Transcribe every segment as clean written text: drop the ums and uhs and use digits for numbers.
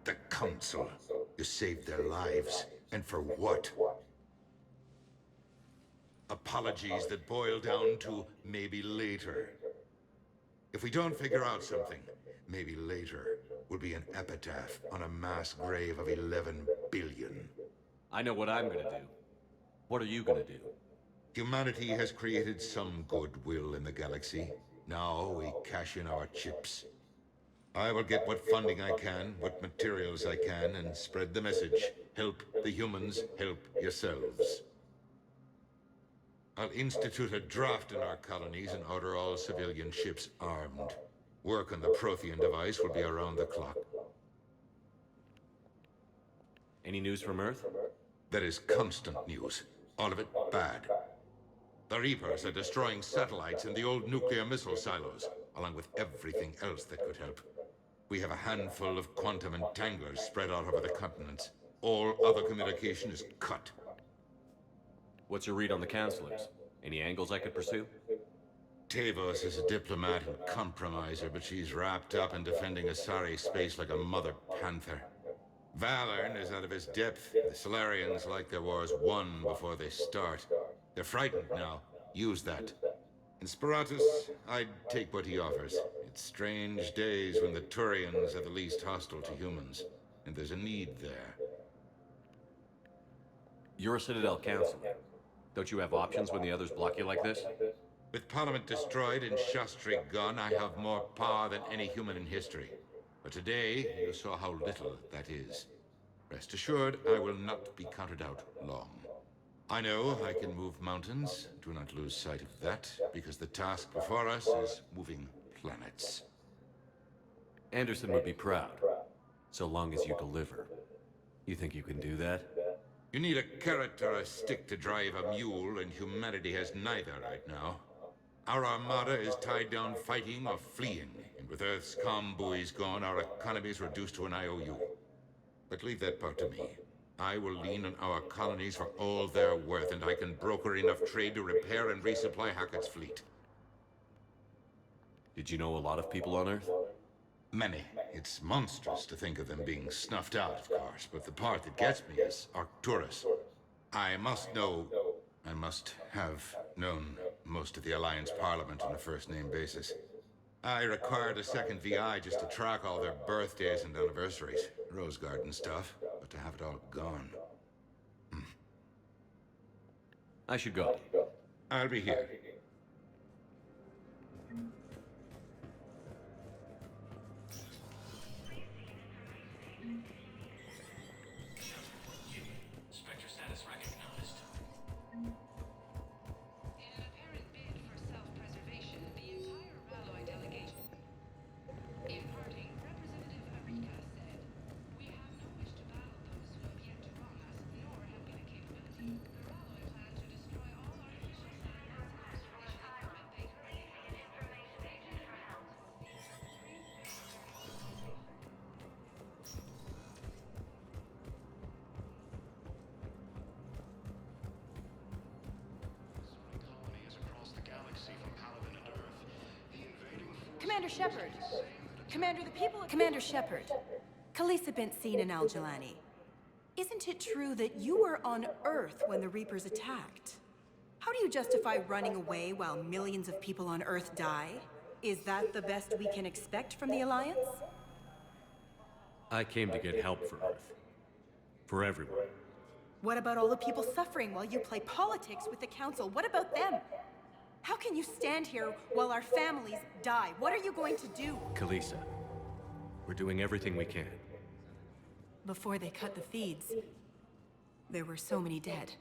The Council. You saved their lives. And for what? Apologies that boil down to maybe later. If we don't figure out something, maybe later will be an epitaph on a mass grave of 11 billion. I know what I'm gonna do. What are you gonna do? Humanity has created some goodwill in the galaxy. Now we cash in our chips. I will get what funding I can, what materials I can, and spread the message. Help the humans, help yourselves. I'll institute a draft in our colonies and order all civilian ships armed. Work on the Prothean device will be around the clock. Any news from Earth? There is constant news. All of it bad. The Reapers are destroying satellites and the old nuclear missile silos, along with everything else that could help. We have a handful of quantum entanglers spread out over the continents. All other communication is cut. What's your read on the counselors? Any angles I could pursue? Tavos is a diplomat and compromiser, but she's wrapped up in defending Asari space like a mother panther. Valern is out of his depth. The Solarians like their wars won before they start. They're frightened now. Use that. In Sparatus, I'd take what he offers. It's strange days when the Turians are the least hostile to humans, and there's a need there. You're a Citadel counselor. Don't you have options when the others block you like this? With Parliament destroyed and Shastri gone, I have more power than any human in history. But today, you saw how little that is. Rest assured, I will not be counted out long. I know I can move mountains. Do not lose sight of that, because the task before us is moving planets. Anderson would be proud, so long as you deliver. You think you can do that? You need a carrot or a stick to drive a mule, and humanity has neither right now. Our armada is tied down fighting or fleeing, and with Earth's comm buoys gone, our economy is reduced to an IOU. But leave that part to me. I will lean on our colonies for all they're worth, and I can broker enough trade to repair and resupply Hackett's fleet. Did you know a lot of people on Earth? Many. It's monstrous to think of them being snuffed out, of course, but the part that gets me is Arcturus. I must have known most of the Alliance Parliament on a first-name basis. I required a second VI just to track all their birthdays and anniversaries. Rose Garden stuff, but to have it all gone. I should go. I'll be here. Spectre status recognized. In an apparent bid for self-preservation, the entire Ralloy delegation. In parting, Representative Arika said, "We have no wish to battle those who have yet to wrong us, nor have we the capability. The Ralloy plan to destroy all artificial satellites and exterminate they currently have." Colonies across the galaxy from Paladin and Earth. The invading force Commander Shepard. Commander, the people... Commander Shepard. Khalisah bint Sina al-Jalani. Isn't it true that you were on Earth when the Reapers attacked? How do you justify running away while millions of people on Earth die? Is that the best we can expect from the Alliance? I came to get help for Earth. For everyone. What about all the people suffering while you play politics with the Council? What about them? How can you stand here while our families die? What are you going to do? Khalisah, we're doing everything we can. Before they cut the feeds, there were so many dead.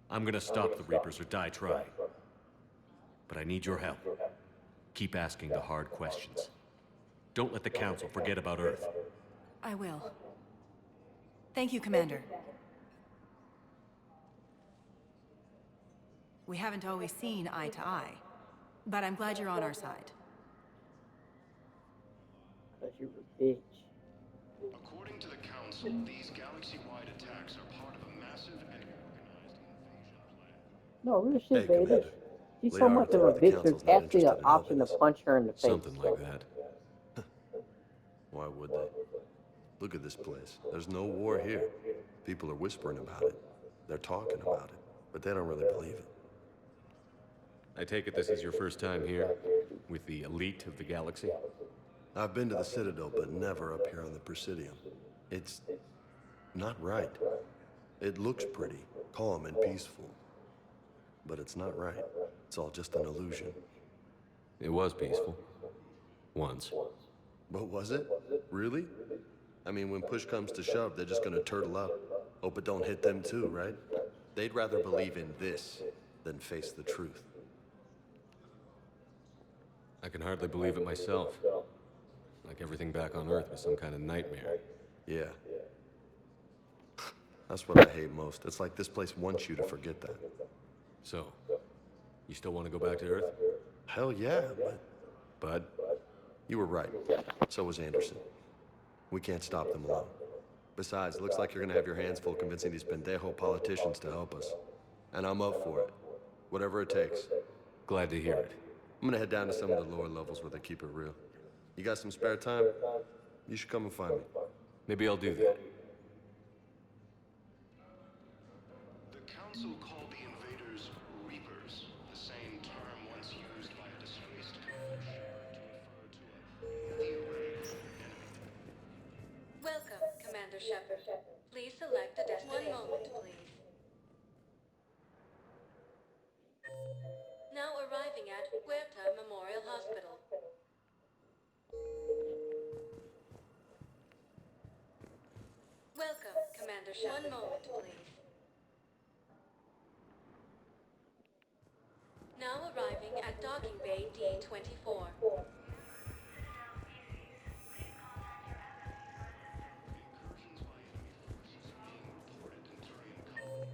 I'm gonna stop the Reapers or die trying. But I need your help. Keep asking the hard questions. Don't let the Council forget about Earth. I will. Thank you, Commander. We haven't always seen eye to eye, but I'm glad you're on our side. Cause you a bitch. According to the Council, these galaxy-wide attacks are part of a massive and organized invasion plan. No, real Hey, shit, baby. Commander. She's so Liara much of told a me the bitch, council's there's not actually an interested in option to helping us. punch her in the face. Something like that. Why would they? Look at this place. There's no war here. People are whispering about it. They're talking about it, but they don't really believe it. I take it this is your first time here, with the elite of the galaxy? I've been to the Citadel, but never up here on the Presidium. It's not right. It looks pretty, calm and peaceful. But it's not right. It's all just an illusion. It was peaceful. Once. But was it? Really? I mean, when push comes to shove, they're just gonna turtle up. Hope it don't hit them too, right? They'd rather believe in this than face the truth. I can hardly believe it myself. Like everything back on Earth was some kind of nightmare. Yeah. That's what I hate most. It's like this place wants you to forget that. So, you still want to go back to Earth? Hell yeah, but Bud? you were right. So was Anderson. We can't stop them alone. Besides, it looks like you're gonna have your hands full convincing these pendejo politicians to help us. And I'm up for it. Whatever it takes. Glad to hear it. I'm gonna head down to some of the lower levels where they keep it real. You got some spare time? You should come and find me. Maybe I'll do that. The Council called the invaders Reapers, the same term once used by a disgraced Commander Shepard to refer to a theoretical enemy. Welcome, Commander Shepard. Please select a destination. One moment, please. Now arriving at Huerta Memorial Hospital. Welcome, Commander Shepard. One moment, please. Now arriving at Docking Bay D-24. Incursions by enemy forces are being reported in Turian colonies,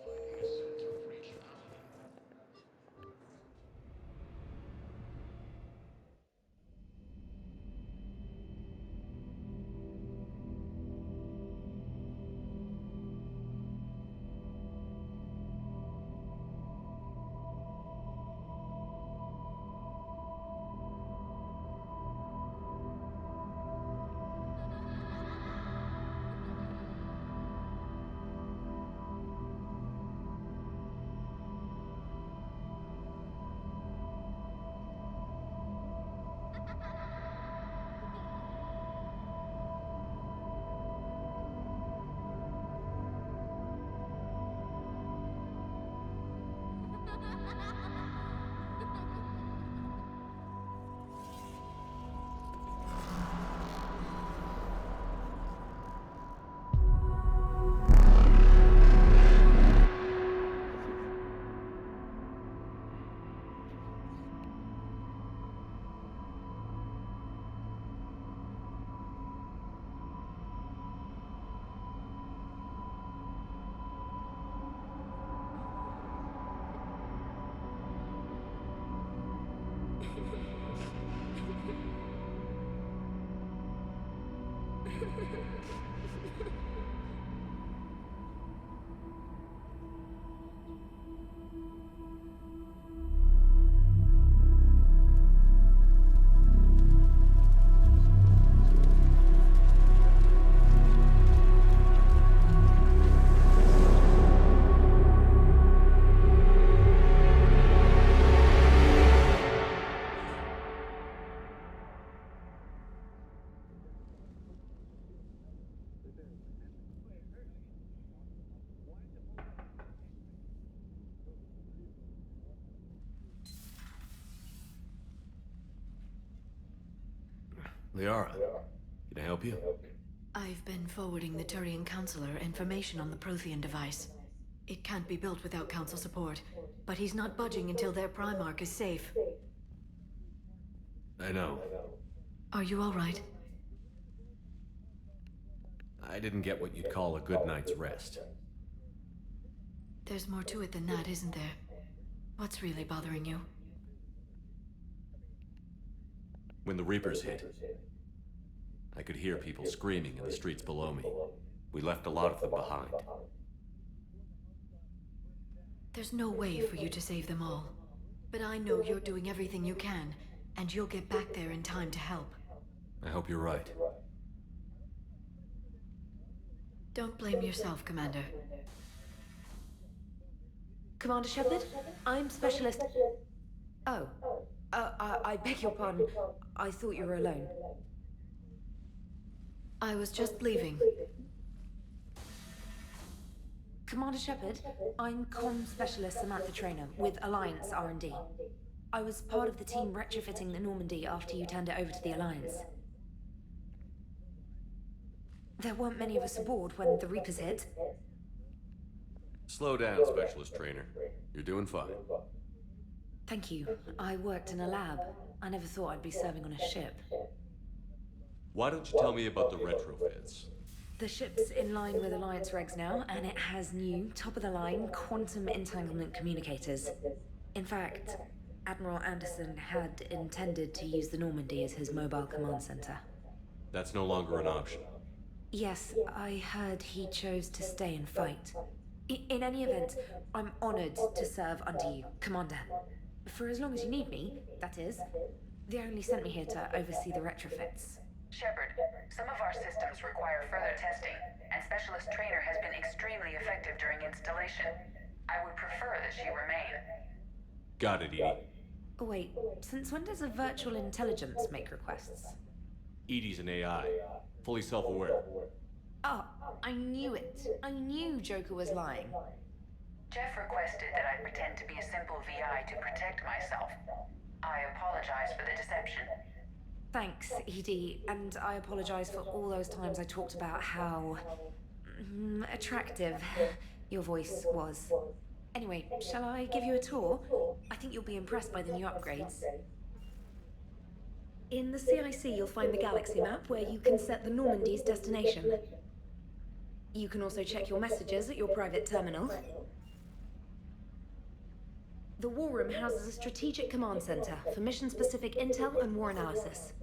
flagging a center of Reach Paladin. Liara, can I help you? I've been forwarding the Turian Counselor information on the Prothean device. It can't be built without Council support, but he's not budging until their Primarch is safe. I know. Are you all right? I didn't get what you'd call a good night's rest. There's more to it than that, isn't there? What's really bothering you? When the Reapers hit, I could hear people screaming in the streets below me. We left a lot of them behind. There's no way for you to save them all. But I know you're doing everything you can, and you'll get back there in time to help. I hope you're right. Don't blame yourself, Commander. Commander Shepard, I'm Specialist... Oh. I beg your pardon. I thought you were alone. I was just leaving. Commander Shepard, I'm Comm Specialist Samantha Trainer with Alliance R&D. I was part of the team retrofitting the Normandy after you turned it over to the Alliance. There weren't many of us aboard when the Reapers hit. Slow down, Specialist Trainer. You're doing fine. Thank you. I worked in a lab. I never thought I'd be serving on a ship. Why don't you tell me about the retrofits? The ship's in line with Alliance regs now, and it has new, top-of-the-line, quantum entanglement communicators. In fact, Admiral Anderson had intended to use the Normandy as his mobile command center. That's no longer an option. Yes, I heard he chose to stay and fight. In any event, I'm honored to serve under you, Commander. For as long as you need me, that is. They only sent me here to oversee the retrofits. Shepard, some of our systems require further testing, and Specialist Trainer has been extremely effective during installation. I would prefer that she remain. Got it, Edie. Oh, wait, since when does a virtual intelligence make requests? Edie's an AI, fully self-aware. Oh, I knew it. I knew Joker was lying. Jeff requested that I pretend to be a simple VI to protect myself. I apologize for the deception. Thanks, Edie, and I apologize for all those times I talked about how... attractive your voice was. Anyway, shall I give you a tour? I think you'll be impressed by the new upgrades. In the CIC, you'll find the galaxy map where you can set the Normandy's destination. You can also check your messages at your private terminal. The War Room houses a strategic command center for mission-specific intel and war analysis.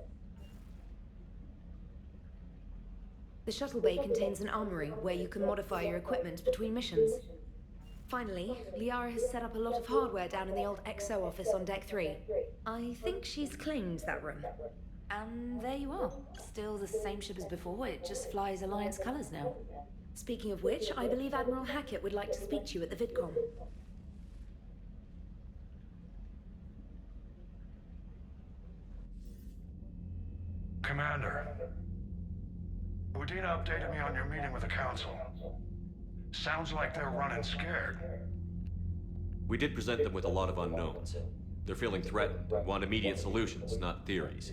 The shuttle bay contains an armory where you can modify your equipment between missions. Finally, Liara has set up a lot of hardware down in the old XO office on Deck 3. I think she's claimed that room. And there you are. Still the same ship as before, it just flies Alliance colors now. Speaking of which, I believe Admiral Hackett would like to speak to you at the VidCon. Commander, Udina updated me on your meeting with the Council. Sounds like they're running scared. We did present them with a lot of unknowns. They're feeling threatened and want immediate solutions, not theories.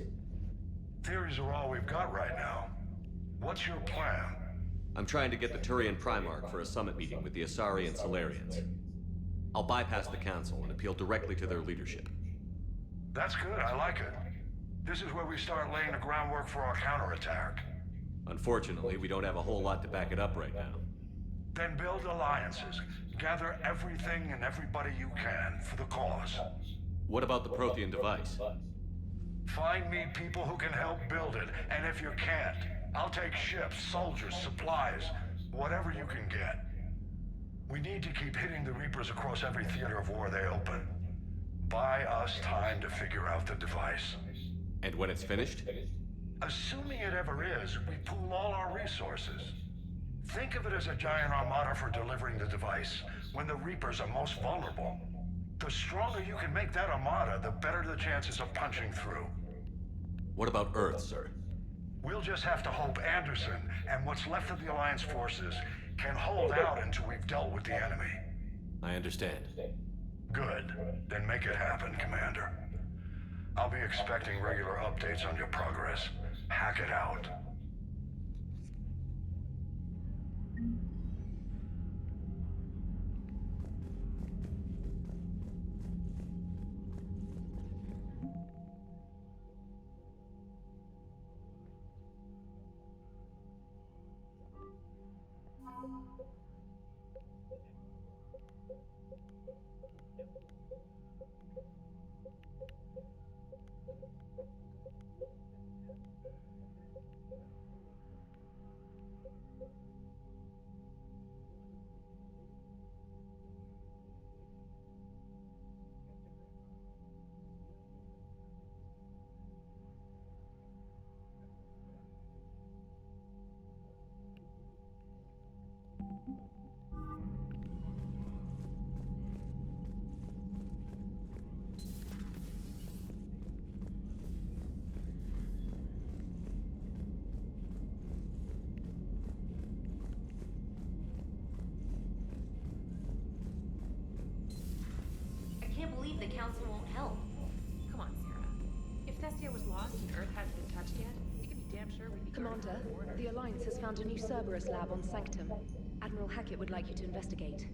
Theories are all we've got right now. What's your plan? I'm trying to get the Turian Primarch for a summit meeting with the Asari and Solarians. I'll bypass the Council and appeal directly to their leadership. That's good, I like it. This is where we start laying the groundwork for our counterattack. Unfortunately, we don't have a whole lot to back it up right now. Then build alliances. Gather everything and everybody you can for the cause. What about the Prothean device? Find me people who can help build it, and if you can't, I'll take ships, soldiers, supplies, whatever you can get. We need to keep hitting the Reapers across every theater of war they open. Buy us time to figure out the device. And when it's finished? Assuming it ever is, we pool all our resources. Think of it as a giant armada for delivering the device when the Reapers are most vulnerable. The stronger you can make that armada, the better the chances of punching through. What about Earth, sir? We'll just have to hope Anderson and what's left of the Alliance forces can hold out until we've dealt with the enemy. I understand. Good. Then make it happen, Commander. I'll be expecting regular updates on your progress. Hack it out. I can't believe the council won't help. Come on, Sarah. If Thessia was lost and Earth hadn't been touched yet, you can be damn sure we'd be Commander, the Alliance has found a new Cerberus lab on Sanctum. Admiral Hackett would like you to investigate.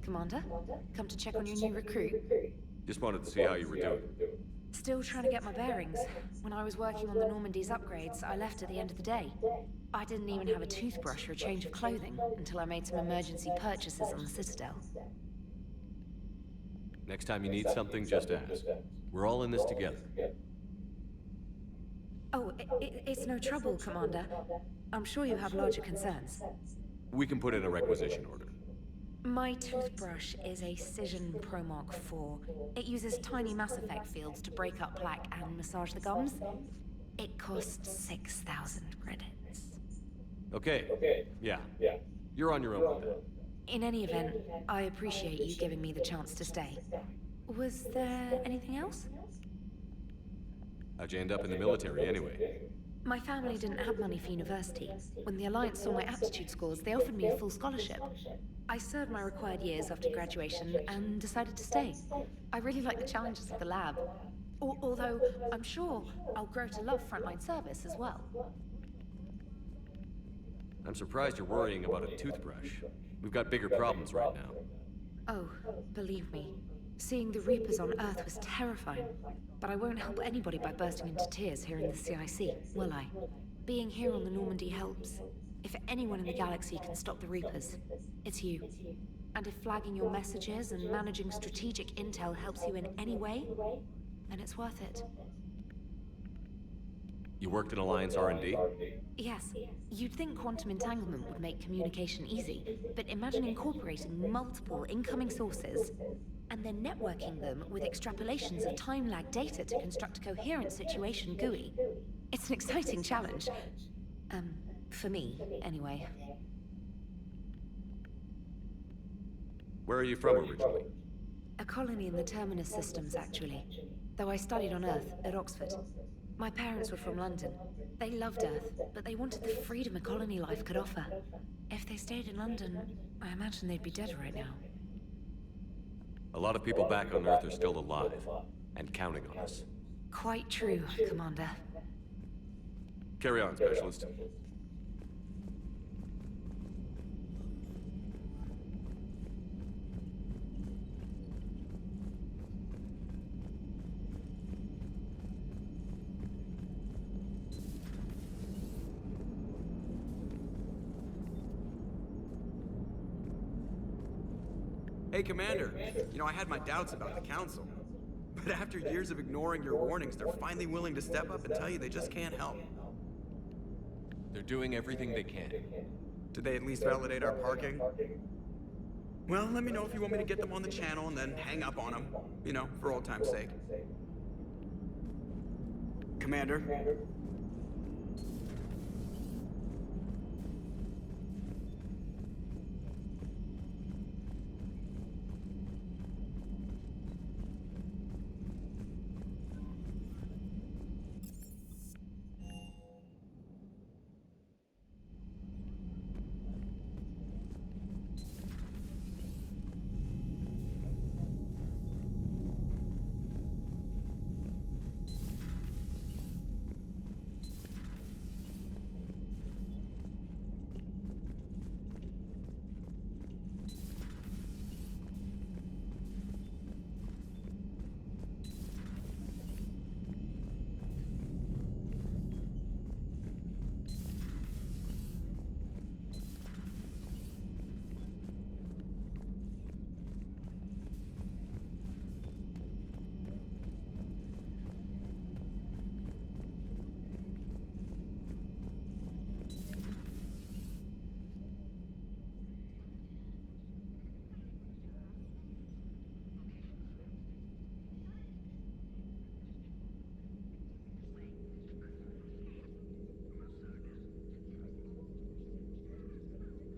Commander? Come to check on your new recruit? Just wanted to see how you were doing. Still trying to get my bearings. When I was working on the Normandy's upgrades, I left at the end of the day. I didn't even have a toothbrush or a change of clothing until I made some emergency purchases on the Citadel. Next time you need something, just ask. We're all in this together. Oh, it's no trouble, Commander. I'm sure you have larger concerns. We can put in a requisition order. My toothbrush is a Cision Pro Mark IV. It uses tiny Mass Effect fields to break up plaque and massage the gums. It costs 6,000 credits. Okay. Yeah. You're on your own with that. In any event, I appreciate you giving me the chance to stay. Was there anything else? How'd you end up in the military anyway? My family didn't have money for university. When the Alliance saw my aptitude scores, they offered me a full scholarship. I served my required years after graduation and decided to stay. I really like the challenges of the lab. Although, I'm sure I'll grow to love frontline service as well. I'm surprised you're worrying about a toothbrush. We've got bigger problems right now. Oh, believe me. Seeing the Reapers on Earth was terrifying. But I won't help anybody by bursting into tears here in the CIC, will I? Being here on the Normandy helps. If anyone in the galaxy can stop the Reapers, it's you. And if flagging your messages and managing strategic intel helps you in any way, then it's worth it. You worked in Alliance R&D? Yes. You'd think quantum entanglement would make communication easy, but imagine incorporating multiple incoming sources and then networking them with extrapolations of time-lag data to construct a coherent situation GUI. It's an exciting challenge. For me, anyway. Where are you from originally? A colony in the Terminus systems, actually. Though I studied on Earth, at Oxford. My parents were from London. They loved Earth, but they wanted the freedom a colony life could offer. If they stayed in London, I imagine they'd be dead right now. A lot of people back on Earth are still alive, and counting on us. Quite true, Commander. Carry on, Specialist. Hey, Commander. You know, I had my doubts about the Council. But after years of ignoring your warnings, they're finally willing to step up and tell you they just can't help. They're doing everything they can. Did they at least validate our parking? Well, let me know if you want me to get them on the channel and then hang up on them. You know, for old time's sake. Commander?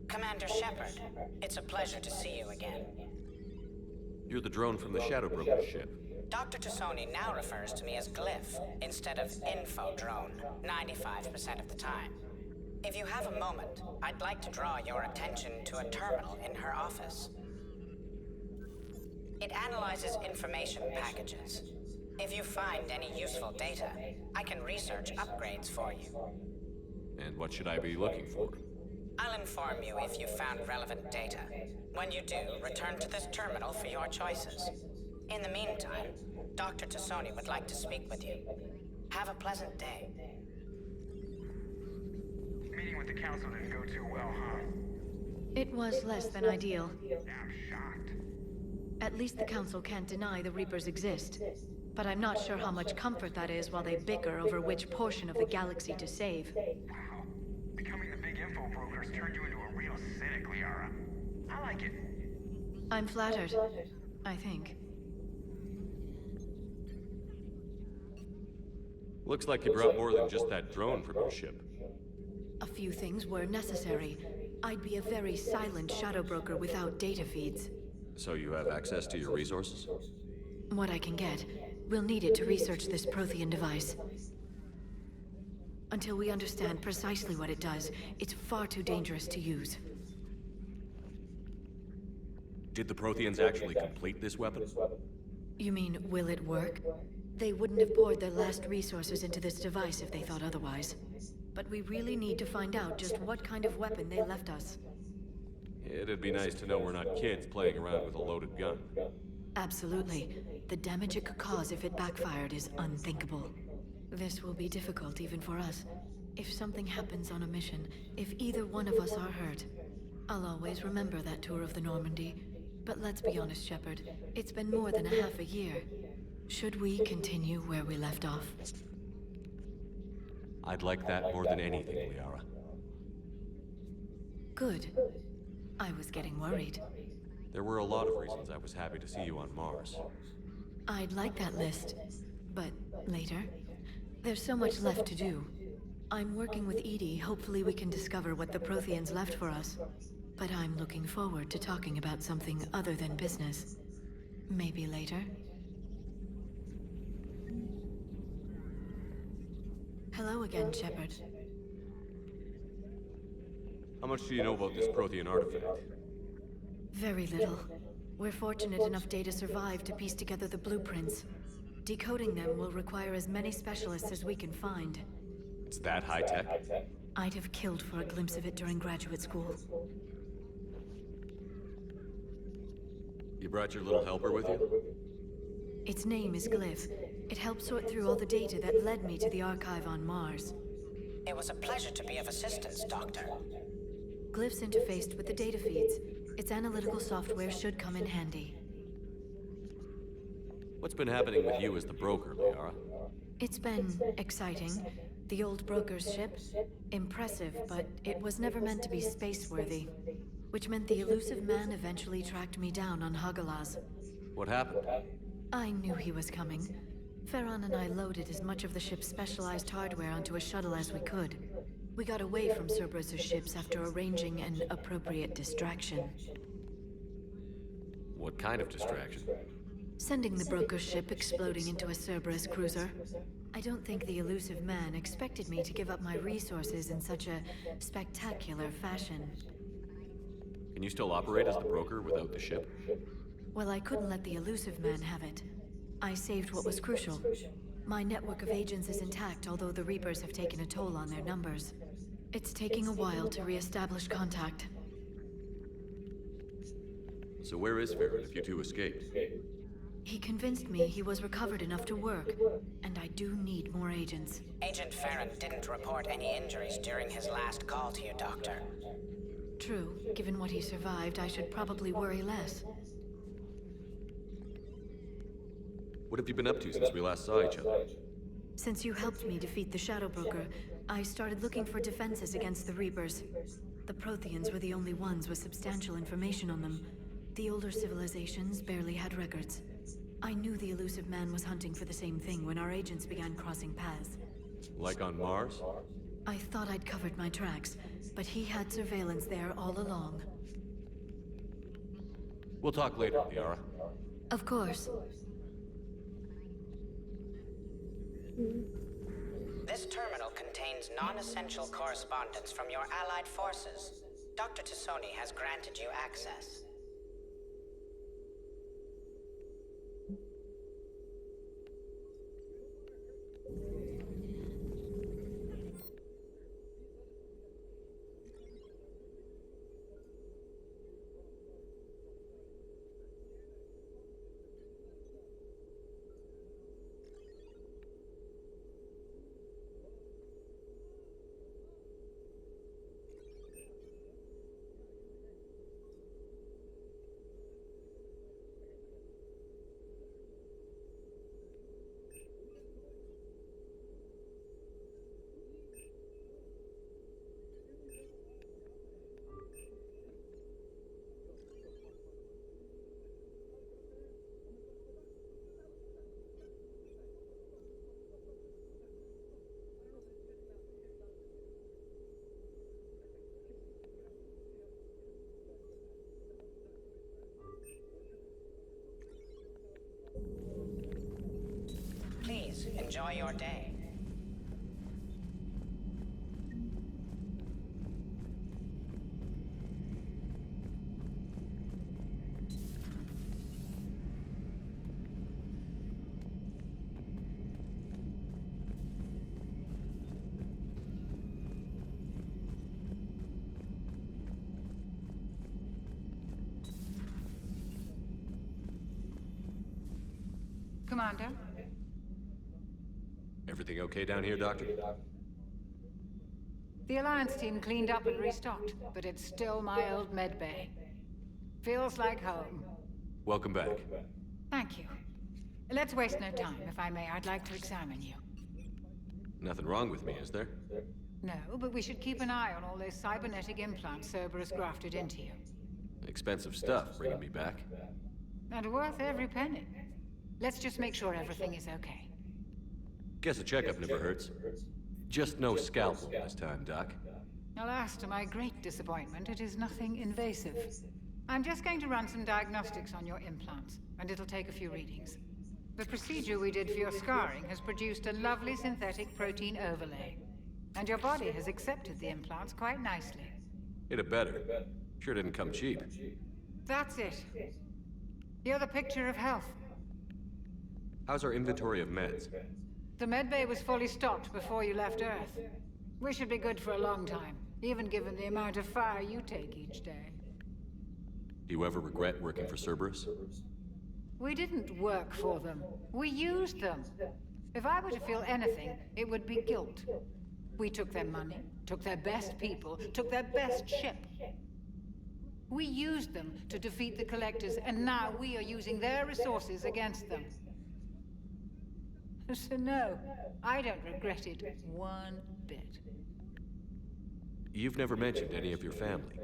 Commander Shepard, it's a pleasure to see you again. You're the drone from the Shadow Broker's ship. Dr. Tassoni now refers to me as Glyph instead of Info Drone, 95% of the time. If you have a moment, I'd like to draw your attention to a terminal in her office. It analyzes information packages. If you find any useful data, I can research upgrades for you. And what should I be looking for? I'll inform you if you found relevant data. When you do, return to this terminal for your choices. In the meantime, Dr. Tassoni would like to speak with you. Have a pleasant day. Meeting with the council didn't go too well, huh? It was less than ideal. I'm shocked. At least the council can't deny the Reapers exist. But I'm not sure how much comfort that is while they bicker over which portion of the galaxy to save. Wow. Becoming the big info broker's turned you into a real cynic, Liara. I like it. I'm flattered, I think. Looks like you brought more than just that drone from your ship. A few things were necessary. I'd be a very silent shadow broker without data feeds. So you have access to your resources? What I can get. We'll need it to research this Prothean device. Until we understand precisely what it does, it's far too dangerous to use. Did the Protheans actually complete this weapon? You mean, will it work? They wouldn't have poured their last resources into this device if they thought otherwise. But we really need to find out just what kind of weapon they left us. It'd be nice to know we're not kids playing around with a loaded gun. Absolutely. The damage it could cause if it backfired is unthinkable. This will be difficult even for us. If something happens on a mission, if either one of us are hurt, I'll always remember that tour of the Normandy. But let's be honest, Shepard. It's been more than a half a year. Should we continue where we left off? I'd like that more than anything, Liara. Good. I was getting worried. There were a lot of reasons I was happy to see you on Mars. I'd like that list, but later. There's so much left to do. I'm working with EDI. Hopefully we can discover what the Protheans left for us. But I'm looking forward to talking about something other than business. Maybe later. Hello again, Shepard. How much do you know about this Prothean artifact? Very little. We're fortunate enough Data survived to piece together the blueprints. Decoding them will require as many specialists as we can find. It's that high-tech? I'd have killed for a glimpse of it during graduate school. You brought your little helper with you? Its name is Glyph. It helped sort through all the data that led me to the archive on Mars. It was a pleasure to be of assistance, Doctor. Glyph's interfaced with the data feeds. Its analytical software should come in handy. What's been happening with you as the broker, Liara? It's been exciting. The old broker's ship? Impressive, but it was never meant to be space-worthy. Which meant the elusive man eventually tracked me down on Hagalaz. What happened? I knew he was coming. Farron and I loaded as much of the ship's specialized hardware onto a shuttle as we could. We got away from Cerberus' ships after arranging an appropriate distraction. What kind of distraction? Sending the broker's ship exploding into a Cerberus cruiser. I don't think the elusive man expected me to give up my resources in such a spectacular fashion. Can you still operate as the broker without the ship? Well, I couldn't let the elusive man have it. I saved what was crucial. My network of agents is intact, although the Reapers have taken a toll on their numbers. It's taking a while to re-establish contact. So where is Farron if you two escaped? He convinced me he was recovered enough to work, and I do need more agents. Agent Farron didn't report any injuries during his last call to you, Doctor. True. Given what he survived, I should probably worry less. What have you been up to since we last saw each other? Since you helped me defeat the Shadow Broker, I started looking for defenses against the Reapers. The Protheans were the only ones with substantial information on them. The older civilizations barely had records. I knew the elusive man was hunting for the same thing when our agents began crossing paths. Like on Mars? I thought I'd covered my tracks, but he had surveillance there all along. We'll talk later, Liara. Of course. This terminal contains non-essential correspondence from your allied forces. Dr. Tassoni has granted you access. enjoy your day. Commander? Everything okay down here, Doctor? The Alliance team cleaned up and restocked, but it's still my old med bay. Feels like home. Welcome back. Thank you. Let's waste no time. If I may, I'd like to examine you. Nothing wrong with me, is there? No, but we should keep an eye on all those cybernetic implants Cerberus grafted into you. Expensive stuff, bringing me back. And worth every penny. Let's just make sure everything is okay. Guess a checkup never hurts. Just no scalpel this time, Doc. Alas, to my great disappointment, it is nothing invasive. I'm just going to run some diagnostics on your implants, and it'll take a few readings. The procedure we did for your scarring has produced a lovely synthetic protein overlay. And your body has accepted the implants quite nicely. It had better. Sure didn't come cheap. That's it. You're the picture of health. How's our inventory of meds? The medbay was fully stocked before you left Earth. We should be good for a long time, even given the amount of fire you take each day. Do you ever regret working for Cerberus? We didn't work for them. We used them. If I were to feel anything, it would be guilt. We took their money, took their best people, took their best ship. We used them to defeat the Collectors, and now we are using their resources against them. So no, I don't regret it one bit. You've never mentioned any of your family.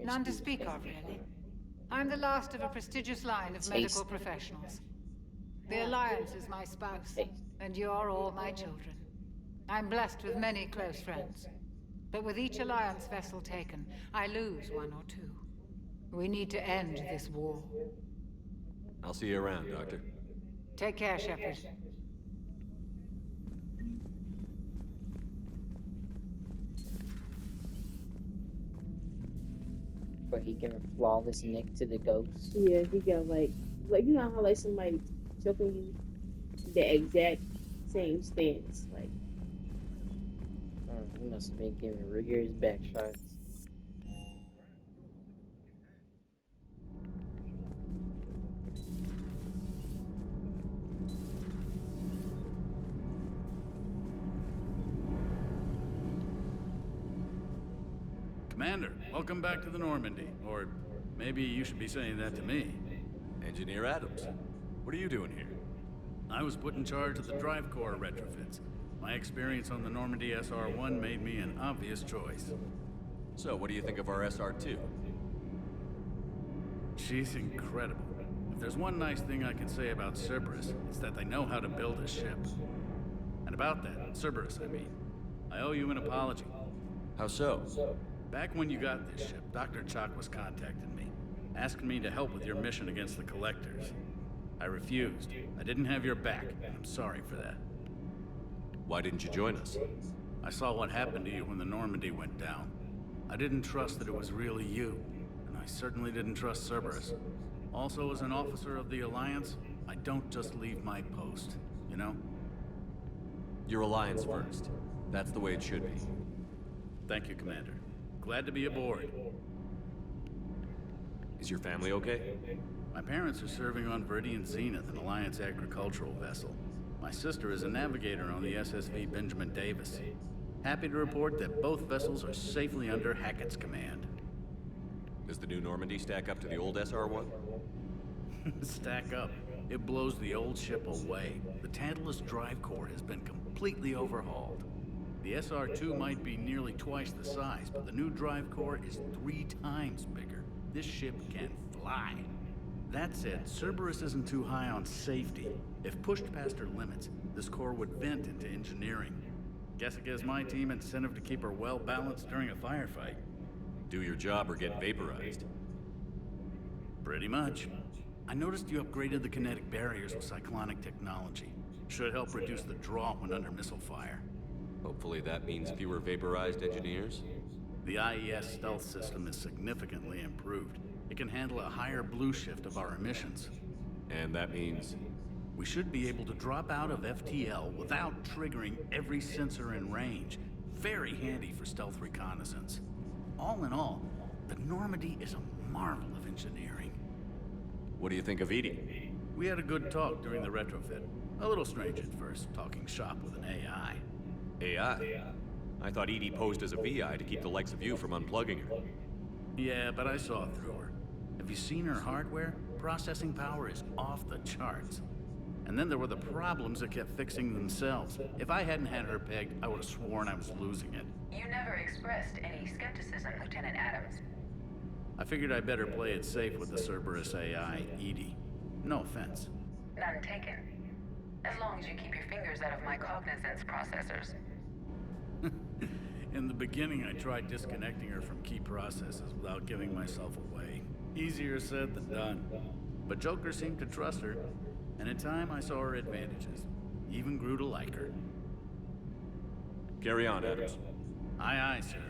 None to speak of, really. I'm the last of a prestigious line of medical professionals. The Alliance is my spouse, and you're all my children. I'm blessed with many close friends. But with each Alliance vessel taken, I lose one or two. We need to end this war. I'll see you around, Doctor. Take care, Shepard. But he gave a flawless nick to the ghost. Yeah, he got like you know how like somebody choking you, the exact same stance, like. He must have been giving rigorous back shots. Commander, welcome back to the Normandy. Or maybe you should be saying that to me. Engineer Adams, what are you doing here? I was put in charge of the drive core retrofits. My experience on the Normandy SR-1 made me an obvious choice. So, what do you think of our SR-2? She's incredible. If there's one nice thing I can say about Cerberus, it's that they know how to build a ship. And about that, Cerberus, I mean, I owe you an apology. How so? Back when you got this ship, Dr. Chalk was contacting me, asking me to help with your mission against the Collectors. I refused. I didn't have your back, and I'm sorry for that. Why didn't you join us? I saw what happened to you when the Normandy went down. I didn't trust that it was really you, and I certainly didn't trust Cerberus. Also, as an officer of the Alliance, I don't just leave my post, you know? You're Alliance first. That's the way it should be. Thank you, Commander. Glad to be aboard. Is your family okay? My parents are serving on Viridian Zenith, an Alliance agricultural vessel. My sister is a navigator on the SSV Benjamin Davis. Happy to report that both vessels are safely under Hackett's command. Does the new Normandy stack up to the old SR-1? Stack up. It blows the old ship away. The Tantalus drive core has been completely overhauled. The SR-2 might be nearly twice the size, but the new drive core is 3 times bigger. This ship can fly. That said, Cerberus isn't too high on safety. If pushed past her limits, this core would vent into engineering. Guess it gives my team incentive to keep her well balanced during a firefight. Do your job or get vaporized. Pretty much. I noticed you upgraded the kinetic barriers with cyclonic technology. Should help reduce the draw when under missile fire. Hopefully that means fewer vaporized engineers? The IES stealth system is significantly improved. It can handle a higher blue shift of our emissions. And that means? We should be able to drop out of FTL without triggering every sensor in range. Very handy for stealth reconnaissance. All in all, the Normandy is a marvel of engineering. What do you think of Edie? We had a good talk during the retrofit. A little strange at first, talking shop with an AI. AI? I thought Edie posed as a VI to keep the likes of you from unplugging her. Yeah, but I saw through her. Have you seen her hardware? Processing power is off the charts. And then there were the problems that kept fixing themselves. If I hadn't had her pegged, I would have sworn I was losing it. You never expressed any skepticism, Lieutenant Adams. I figured I'd better play it safe with the Cerberus AI, Edie. No offense. None taken. As long as you keep your fingers out of my cognizance processors. In the beginning, I tried disconnecting her from key processes without giving myself away. Easier said than done. But Joker seemed to trust her, and in time I saw her advantages. Even grew to like her. Carry on, Adams. Aye, aye, sir.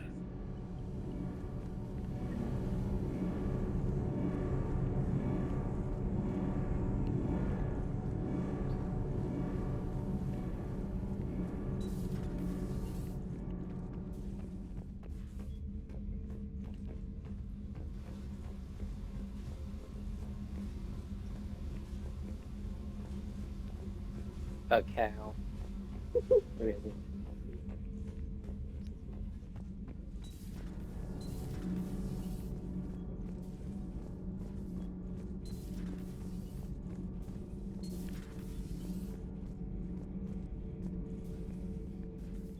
A cow. Really?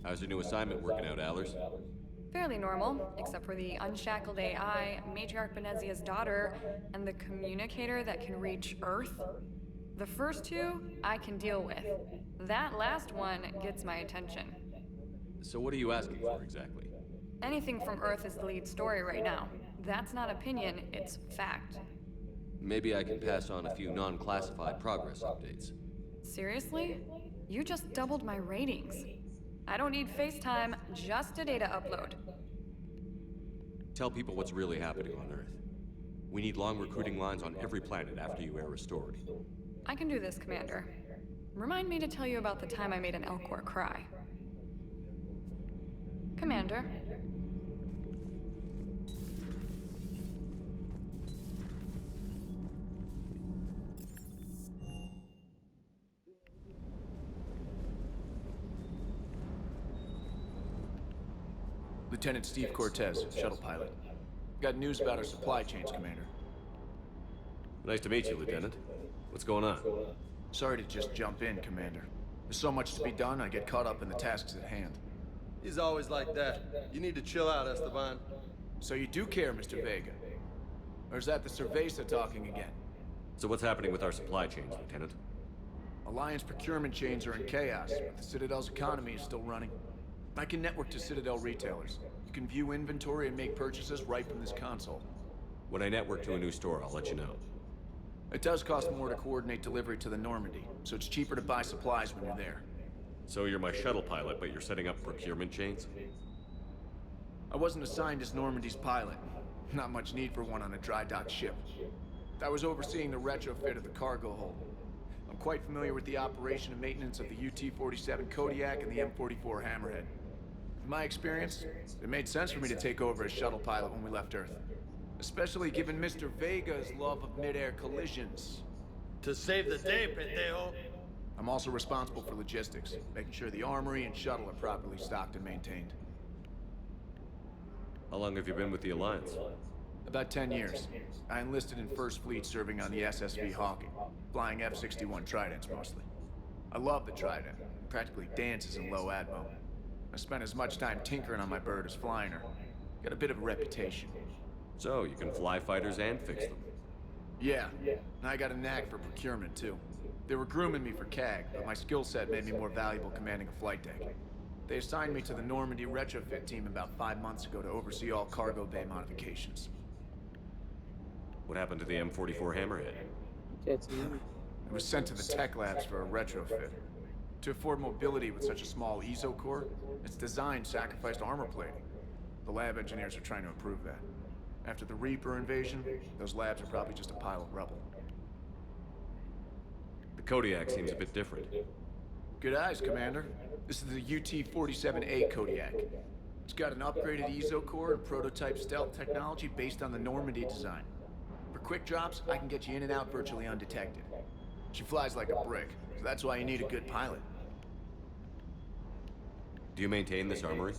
How's your new assignment working out, Allers? Fairly normal, except for the unshackled AI, Matriarch Benezia's daughter, and the communicator that can reach Earth. The first two, I can deal with. That last one gets my attention. So what are you asking for, exactly? Anything from Earth is the lead story right now. That's not opinion, it's fact. Maybe I can pass on a few non-classified progress updates. Seriously? You just doubled my ratings. I don't need FaceTime, just a data upload. Tell people what's really happening on Earth. We need long recruiting lines on every planet after you air Restored. I can do this, Commander. Remind me to tell you about the time I made an Elcor cry. Commander. Lieutenant Steve Cortez, shuttle pilot. Got news about our supply chains, Commander. Nice to meet you, Lieutenant. What's going on? Sorry to just jump in, Commander. There's so much to be done, I get caught up in the tasks at hand. He's always like that. You need to chill out, Esteban. So you do care, Mr. Vega? Or is that the Cerveza talking again? So what's happening with our supply chains, Lieutenant? Alliance procurement chains are in chaos, but the Citadel's economy is still running. I can network to Citadel retailers. You can view inventory and make purchases right from this console. When I network to a new store, I'll let you know. It does cost more to coordinate delivery to the Normandy, so it's cheaper to buy supplies when you're there. So you're my shuttle pilot, but you're setting up procurement chains? I wasn't assigned as Normandy's pilot. Not much need for one on a dry dock ship. I was overseeing the retrofit of the cargo hold. I'm quite familiar with the operation and maintenance of the UT-47 Kodiak and the M44 Hammerhead. In my experience, it made sense for me to take over as shuttle pilot when we left Earth. Especially given Mr. Vega's love of mid-air collisions. To save the day, pendejo. I'm also responsible for logistics, making sure the armory and shuttle are properly stocked and maintained. How long have you been with the Alliance? About 10 years. I enlisted in First Fleet serving on the SSV Hawking, flying F-61 Tridents mostly. I love the Trident, it practically dances in low atmo. I spent as much time tinkering on my bird as flying her. Got a bit of a reputation. So, you can fly fighters and fix them? Yeah, and I got a knack for procurement too. They were grooming me for CAG, but my skill set made me more valuable commanding a flight deck. They assigned me to the Normandy retrofit team about 5 months ago to oversee all cargo bay modifications. What happened to the M44 Hammerhead? It was sent to the tech labs for a retrofit. To afford mobility with such a small ESO core, its design sacrificed armor plating. The lab engineers are trying to improve that. After the Reaper invasion, those labs are probably just a pile of rubble. The Kodiak seems a bit different. Good eyes, Commander. This is the UT-47A Kodiak. It's got an upgraded ESO core and prototype stealth technology based on the Normandy design. For quick drops, I can get you in and out virtually undetected. She flies like a brick, so that's why you need a good pilot. Do you maintain this armory?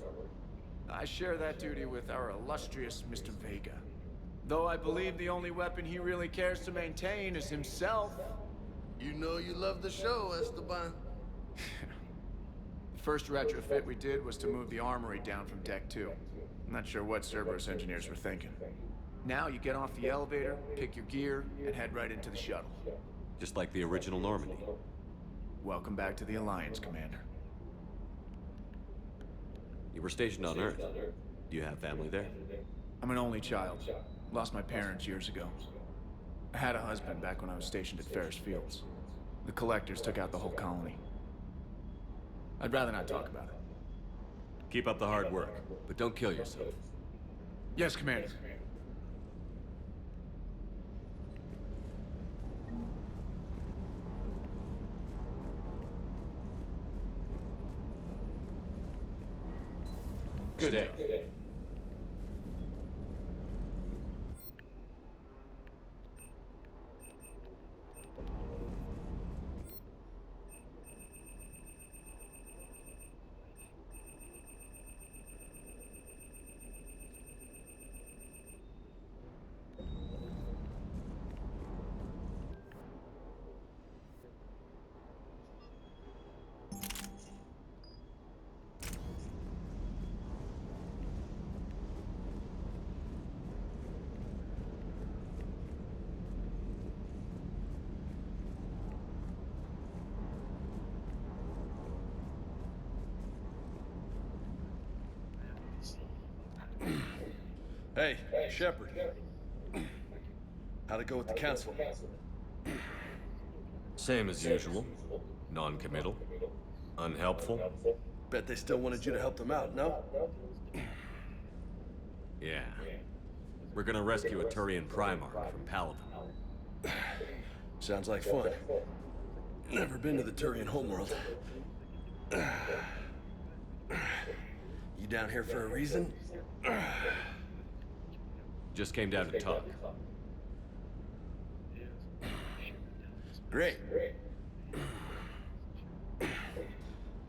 I share that duty with our illustrious Mr. Vega. Though I believe the only weapon he really cares to maintain is himself. You know you love the show, Esteban. The first retrofit we did was to move the armory down from Deck 2. I'm not sure what Cerberus engineers were thinking. Now you get off the elevator, pick your gear, and head right into the shuttle. Just like the original Normandy. Welcome back to the Alliance, Commander. You were stationed on Earth. Do you have family there? I'm an only child. Lost my parents years ago. I had a husband back when I was stationed at Ferris Fields. The Collectors took out the whole colony. I'd rather not talk about it. Keep up the hard work, but don't kill yourself. Yes, Commander. Good day. Hey, Shepard. How'd it go with the council? Same as usual. Non-committal. Unhelpful. Bet they still wanted you to help them out, no? Yeah. We're gonna rescue a Turian Primarch from Palaven. Sounds like fun. Never been to the Turian homeworld. You down here for a reason? Just came down to talk. Great.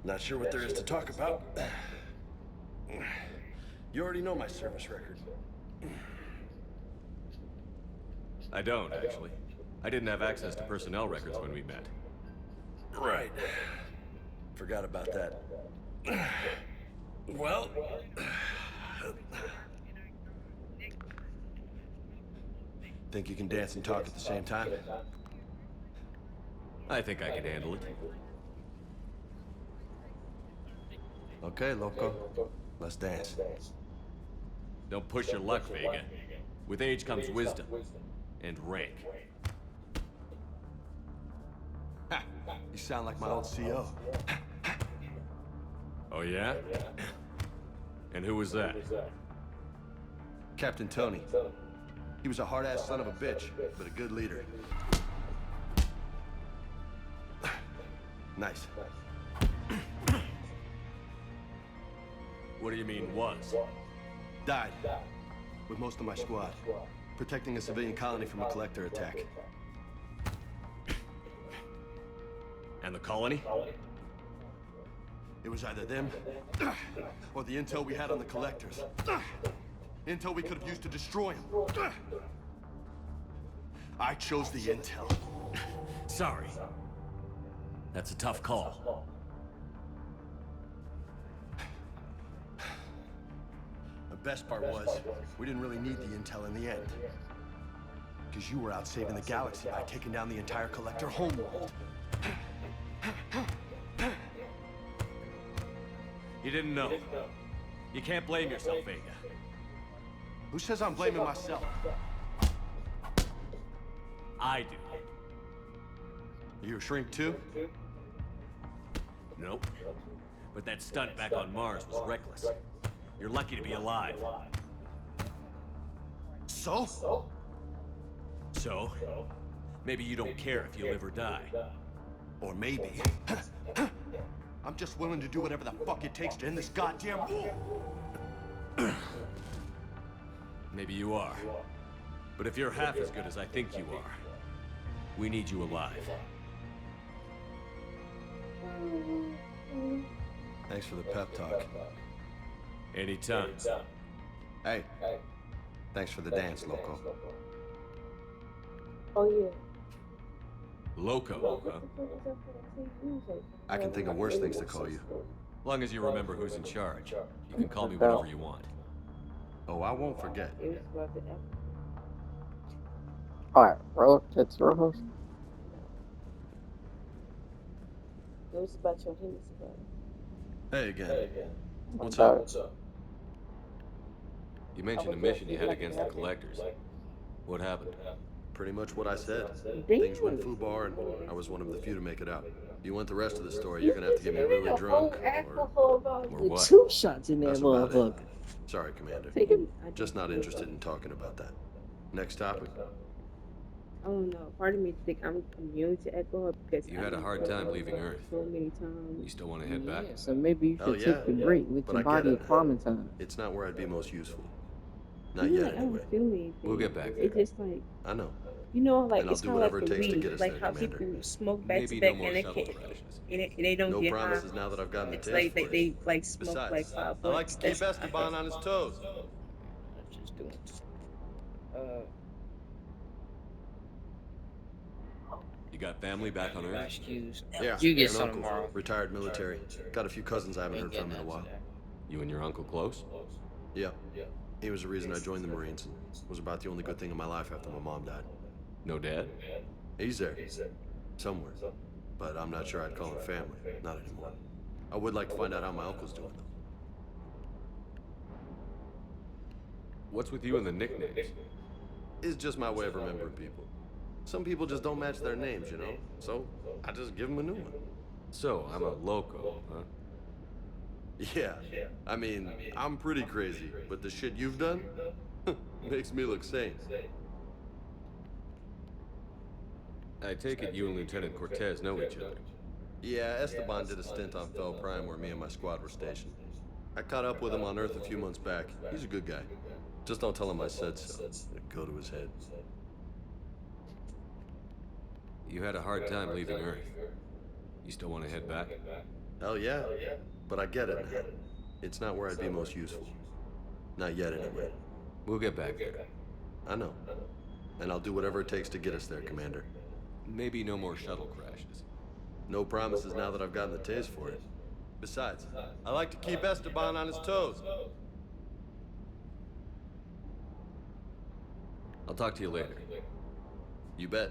Not sure what there is to talk about. You already know my service record. I don't, actually. I didn't have access to personnel records when we met. Right. Forgot about that. Well... Think you can dance and talk at the same time? I think I can handle it. Okay, loco. Let's dance. Don't push your luck, Vega. With age comes wisdom. And rank. Ha! You sound like my old CO. Oh yeah? And who was that? Captain Tony. He was a hard-ass son of a bitch, but a good leader. Nice. What do you mean, was? Died. With most of my squad. Protecting a civilian colony from a collector attack. And the colony? It was either them, or the intel we had on the collectors. Intel we could have used to destroy them. I chose the intel. Sorry. That's a tough call. The best part was, we didn't really need the intel in the end. Because you were out saving the galaxy by taking down the entire collector homeworld. You didn't know. You can't blame yourself, Vega. Who says I'm blaming myself? I do. You a shrink too? Nope. But that stunt back on Mars was reckless. You're lucky to be alive. So? So? Maybe you don't care if you live or die. Or maybe... I'm just willing to do whatever the fuck it takes to end this goddamn war! Maybe you are. But if you're half as good as I think you are, we need you alive. Thanks for the pep talk. Anytime. Hey, thanks for the dance, Loco. Oh yeah. Loco, huh? I can think of worse things to call you. Long as you remember who's in charge, you can call me whatever you want. Oh, I won't forget. Alright, bro, that's Rose. It was about your Hennessy, bro. Hey again. What's up? You mentioned a mission you had against the Collectors. What happened? Pretty much what I said. Things went foobar, and I was one of the few to make it out. You want the rest of the story, you're gonna have to get me really drunk, or what? 2 shots in that That's about motherfucker. it. Sorry, Commander. Take him. Just not interested in talking about that. Next topic. I don't know. Part of me think I'm immune to alcohol because You had a hard time leaving Earth. so many times. You still want to head back? Yeah, so maybe you Hell should yeah. take the break with But your I get body it. traumatized. It's not where I'd be most useful. Not You know, yet, like, I anyway. don't feel anything. We'll get back It's just like, I know. you know, like And I'll it's do kind of whatever like it the takes to weed, get us like there, how Commander. people smoke back Maybe to no back more and they shuttle can't, crashes. and they don't No get promises high. now that I've gotten the It's taste like for it. they like smoke Besides, like 5 I like bucks. to keep That's- Esteban on his toes. Just doing You got family back on Earth? excuse. Yeah, You get an some uncle, tomorrow. retired military. Got a few cousins I haven't heard from in a while. You and your uncle close? Yeah. He was the reason I joined the Marines and was about the only good thing in my life after my mom died. No dad? He's there. Somewhere. But I'm not sure I'd call him family. Not anymore. I would like to find out how my uncle's doing, though. What's with you and the nicknames? It's just my way of remembering people. Some people just don't match their names, you know? So, I just give them a new one. So, I'm a loco, huh? Yeah. I mean, I'm pretty crazy, but the shit you've done makes me look sane. I take it you and Lieutenant Cortez know each other. Yeah, Esteban did a stint on Fel Prime where me and my squad were stationed. I caught up with him on Earth a few months back. He's a good guy. Just don't tell him I said so. It'd go to his head. You had a hard time leaving Earth. You still want to head back? Hell yeah. But I get it now. It's not where I'd be most useful. Not yet, anyway. We'll get back there. I know. And I'll do whatever it takes to get us there, Commander. Maybe no more shuttle crashes. No promises now that I've gotten the taste for it. Besides, I like to keep Esteban on his toes. I'll talk to you later. You bet.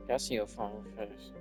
Cassiophone first.